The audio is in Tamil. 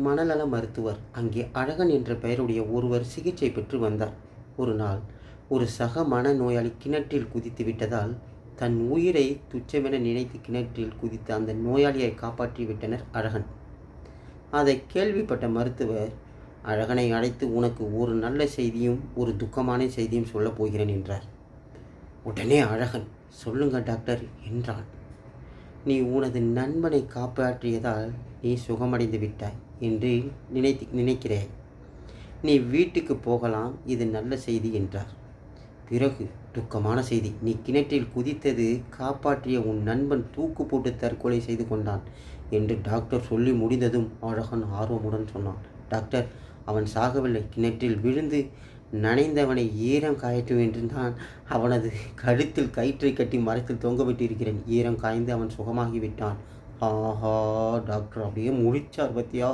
மனநல மருத்துவர் அங்கே அழகன் என்ற பெயருடைய ஒருவர் சிகிச்சை பெற்று வந்தார். ஒரு நாள் ஒரு சக மனநோயாளி கிணற்றில் குதித்து விட்டதால் தன் உயிரை துச்சமென நினைத்து கிணற்றில் குதித்த அந்த நோயாளியை காப்பாற்றி விட்டனர் அழகன். அதை கேள்விப்பட்ட மருத்துவர், அழகனை அழைத்து உனக்கு ஒரு நல்ல செய்தியும் ஒரு துக்கமான செய்தியும் சொல்லப் போகிறேன் என்றார். உடனே அழகன், சொல்லுங்க டாக்டர் என்றான். நீ உனது நண்பனை காப்பாற்றியதால் நீ சுகமடைந்து விட்டாய் என்று நினைக்கிறேன். நீ வீட்டுக்கு போகலாம், இது நல்ல செய்தி என்றார். பிறகு துக்கமான செய்தி, நீ கிணற்றில் குதித்தது காப்பாற்றிய உன் நண்பன் தூக்கு போட்டு தற்கொலை செய்து கொண்டான் என்று டாக்டர் சொல்லி முடிந்ததும் அழகன் ஆர்வமுடன் சொன்னான். டாக்டர், அவன் சாகவில்லை, கிணற்றில் விழுந்து நனைந்தவனை ஈரம் காயட்டும் என்று தான் அவனது கழுத்தில் கயிற்றை கட்டி மரத்தில் தொங்கவிட்டு இருக்கிறேன். ஈரம் காய்ந்து அவன் சுகமாகிவிட்டான். ஆஹா, டாக்டர் அப்படியே முடிச்சார் பத்தியா.